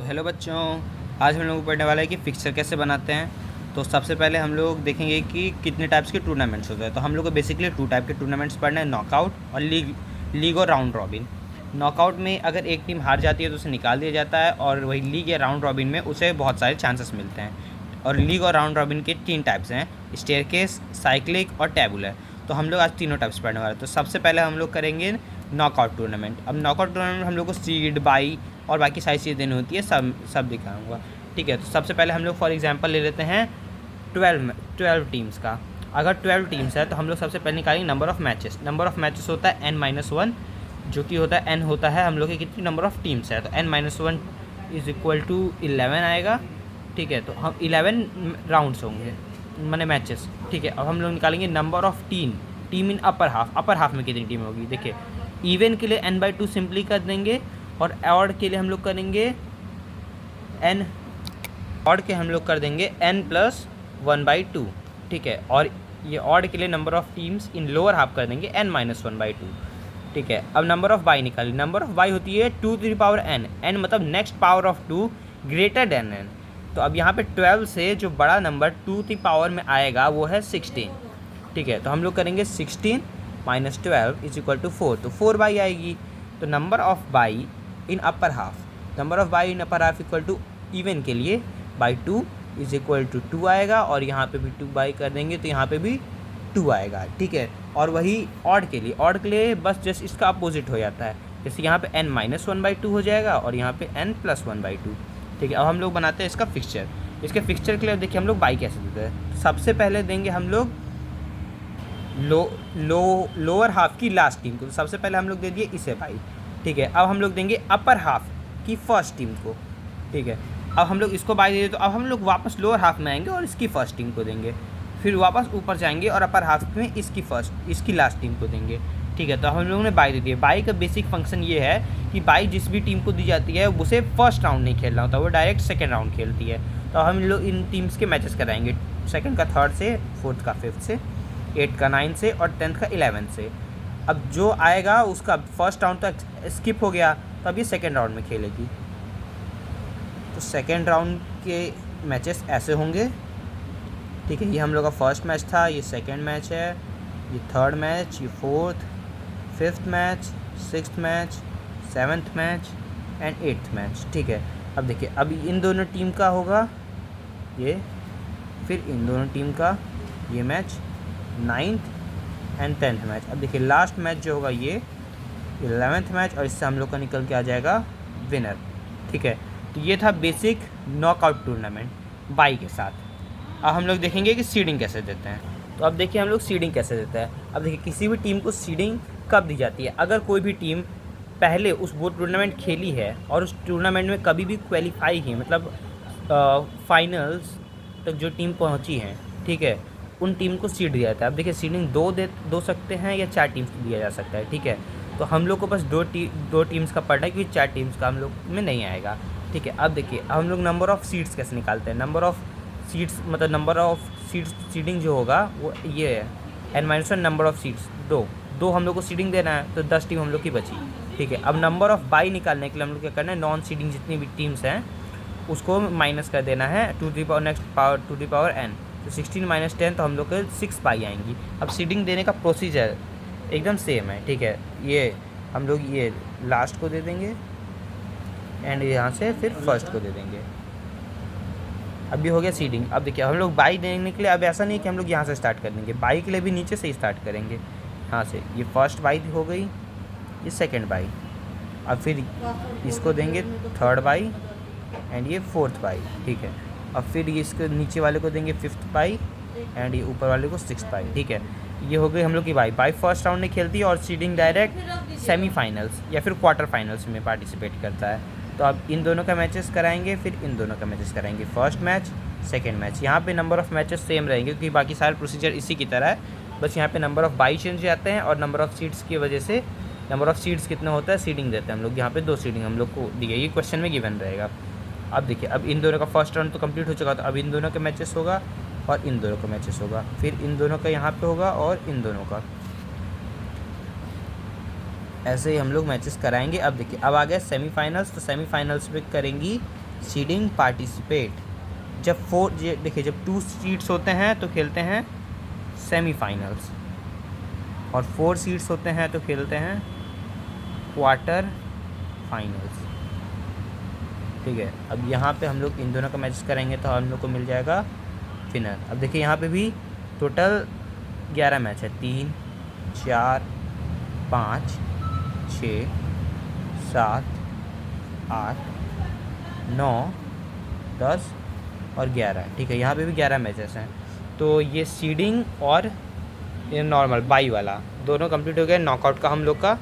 तो हेलो बच्चों, आज हम लोग पढ़ने वाला है कि फिक्सचर कैसे बनाते हैं। तो सबसे पहले हम लोग देखेंगे कि कितने टाइप्स के टूर्नामेंट्स होते हैं। तो हम लोग को बेसिकली 2 टाइप के टूर्नामेंट्स पढ़ना है, नॉकआउट और लीग और राउंड रॉबिन। नॉकआउट में अगर एक टीम हार जाती है तो उसे निकाल दिया जाता है, और वही लीग या राउंड रॉबिन में उसे बहुत सारे चांसेस मिलते हैं। और लीग और राउंड रॉबिन के 3 टाइप्स हैं, स्टेयरकेस, साइक्लिक और टैबुलर। तो हम लोग आज तीनों टाइप्स पढ़ने वाले हैं। तो सबसे पहले हम लोग करेंगे नॉकआउट टूर्नामेंट। अब नॉकआउट टूर्नामेंट हम लोग को सीड, बाई और बाकी सारी चीज़ें देनी होती है, सब दिखाऊंगा। ठीक है, तो सबसे पहले हम लोग फॉर एग्जांपल ले लेते हैं 12 टीम्स का। अगर 12 टीम्स है तो हम लोग सबसे पहले निकालेंगे number of matches. Number of matches होता है n-1, जो कि होता है n होता है हम लोग की कितनी नंबर ऑफ़ टीम्स है, तो n-1 = 11 आएगा। ठीक है, तो हम 11 राउंड्स होंगे, माने मैचेस। ठीक है, अब हम लोग निकालेंगे number of team in upper half में कितनी टीम होगी। देखिए, इवन के लिए n/2 सिंपली कर देंगे, और ऑड के लिए हम लोग करेंगे n+1/2। ठीक है, और ये ऑड के लिए number of teams in lower half कर देंगे n-1/2। ठीक है, अब नंबर ऑफ़ बाई निकालिए। नंबर ऑफ़ बाई होती है 2n, n मतलब next power of 2 greater than n। तो अब यहाँ पे 12 से जो बड़ा नंबर 2 की पावर में आएगा वो है 16। ठीक है, तो हम लोग करेंगे 16 - 12 = 4, तो 4 बाई आएगी। तो number of bye in upper half equal to even के लिए बाई 2 = 2 आएगा, और यहाँ पे भी 2 बाई कर देंगे तो यहाँ पे भी 2 आएगा। ठीक है, और वही ऑड के लिए बस जस्ट इसका अपोजिट हो जाता है। जैसे यहाँ पे n-1/2 हो जाएगा और यहाँ पे n+1/2। ठीक है, अब हम लोग बनाते हैं इसका फिक्सचर। इसके फिक्सचर के लिए देखिए हम लोग बाई कैसे देते हैं। सबसे पहले देंगे हम लोग लोअर हाफ की लास्ट टीम को। तो सबसे पहले हम लोग दे दिए इसे बाई। ठीक है, अब हम लोग देंगे अपर हाफ की फर्स्ट टीम को। ठीक है, अब हम लोग इसको बाई दे दिए, तो अब हम लोग वापस लोअर हाफ में आएंगे और इसकी फर्स्ट टीम को देंगे। फिर वापस ऊपर जाएंगे और अपर हाफ में इसकी लास्ट टीम को देंगे। ठीक है, तो हम लोगों ने बाई दे दी है। बाई का बेसिक फंक्शन ये है कि बाई जिस भी टीम को दी जाती है उसे फर्स्ट राउंड नहीं खेलना होता, वो डायरेक्ट सेकेंड राउंड खेलती है। तो हम लोग इन टीम्स के मैचेस कराएंगे, सेकंड का 3rd से, 4th का 5th से, 8th का 9th से और 10th का 11th से। अब जो आएगा उसका फर्स्ट राउंड तक स्किप हो गया, तो अब ये सेकेंड राउंड में खेलेगी। तो सेकेंड राउंड के मैचेस ऐसे होंगे। ठीक है, ये हम लोग का फर्स्ट मैच था, ये सेकेंड मैच है, ये 3rd मैच, ये 4th, 5th match, 6th match, 7th match and 8th match. ठीक है, अब देखिए, अब इन दोनों टीम का होगा ये, फिर इन दोनों टीम का ये match, 9th and 10th match. अब देखिए लास्ट मैच जो होगा ये 11th मैच, और इससे हम लोग का निकल के आ जाएगा विनर। ठीक है, तो ये था बेसिक नॉकआउट टूर्नामेंट बाई के साथ। अब हम लोग देखेंगे कि सीडिंग कैसे देते हैं। तो अब देखिए हम लोग सीडिंग कैसे देते हैं। अब देखिए, किसी भी टीम को सीडिंग कब दी जाती है, अगर कोई भी टीम पहले वो टूर्नामेंट खेली है और उस टूर्नामेंट में कभी भी क्वालिफाई की, मतलब फाइनल्स तक जो टीम पहुंची है, ठीक है, उन टीम को सीड दिया जाता है। अब देखिए, सीडिंग दो सकते हैं या 4 टीम्स को दिया जा सकता है। ठीक है, तो हम लोग को बस दो टीम्स का पढ़ना है, क्योंकि 4 टीम्स का हम लोग में नहीं आएगा। ठीक है, अब देखिए हम लोग नंबर ऑफ़ सीड्स कैसे निकालते हैं। नंबर ऑफ़ सीडिंग जो होगा वो ये है, n-1 नंबर ऑफ़ सीड्स 2 हम लोग को सीडिंग देना है, तो 10 टीम हम लोग की बची। ठीक है, अब नंबर ऑफ़ बाई निकालने के लिए हम लोग क्या करना है, नॉन सीडिंग जितनी भी टीम्स हैं उसको माइनस कर देना है 2 टू द पावर n। तो 16 - 10, तो हम लोग के 6 बाई आएंगी। अब सीडिंग देने का प्रोसीजर एकदम सेम है। ठीक है, ये हम लोग ये लास्ट को दे देंगे एंड यहाँ से फिर फर्स्ट को दे देंगे। अब ये हो गया सीडिंग। अब देखिए हम लोग बाई देने के लिए, अब ऐसा नहीं कि हम लोग यहाँ से स्टार्ट कर देंगे, बाई के लिए भी नीचे से ही स्टार्ट करेंगे। यहाँ से ये फर्स्ट बाई हो गई, ये सेकंड बाई, अब फिर इसको देंगे 3rd बाई एंड ये 4th बाई। ठीक है, अब फिर ये इसके नीचे वाले को देंगे 5th बाई एंड ये ऊपर वाले को 6th बाई। ठीक है, ये हो गई हम लोग की बाई फर्स्ट राउंड में खेलती है, और सीडिंग डायरेक्ट सेमीफाइनल्स या फिर क्वार्टर फाइनल्स में पार्टिसिपेट करता है। तो अब इन दोनों का मैचेस कराएंगे, फिर इन दोनों का मैचेस कराएंगे, फर्स्ट मैच, सेकंड मैच। यहाँ पे नंबर ऑफ़ मैचेस सेम रहेंगे, क्योंकि बाकी सारे प्रोसीजर इसी की तरह है, बस यहाँ पे नंबर ऑफ़ बाई चेंज जाते हैं, और नंबर ऑफ़ सीट्स की वजह से नंबर ऑफ़ सीट्स कितना होता है, सीडिंग देते हैं हम लोग। यहाँ पे 2 सीडिंग हम लोग को दी गई, ये क्वेश्चन में गिवन रहेगा। अब देखिए, अब इन दोनों का फर्स्ट राउंड तो कंप्लीट हो चुका, तो अब इन दोनों का मैचेस होगा और इन दोनों का मैचेस होगा, फिर इन दोनों का यहाँ पे होगा और इन दोनों का। ऐसे ही हम लोग मैचेस कराएंगे। अब देखिए, अब आ गए सेमीफाइनल्स। तो सेमीफाइनल्स में करेंगी सीडिंग पार्टिसिपेट जब देखिए जब 2 सीड्स होते हैं तो खेलते हैं सेमीफाइनल्स, और 4 सीड्स होते हैं तो खेलते हैं क्वार्टर फाइनल्स। ठीक है, अब यहाँ पे हम लोग इन दोनों का मैचेस करेंगे तो हम लोग को मिल जाएगा विनर। अब देखिए यहाँ पे भी टोटल 11 मैच है, 3 4 5 6 7 8 9 10 और 11। ठीक है, यहाँ पे भी 11 मैचेस हैं। तो ये सीडिंग और ये नॉर्मल बाई वाला दोनों कंप्लीट हो गया। नॉकआउट का हम लोग का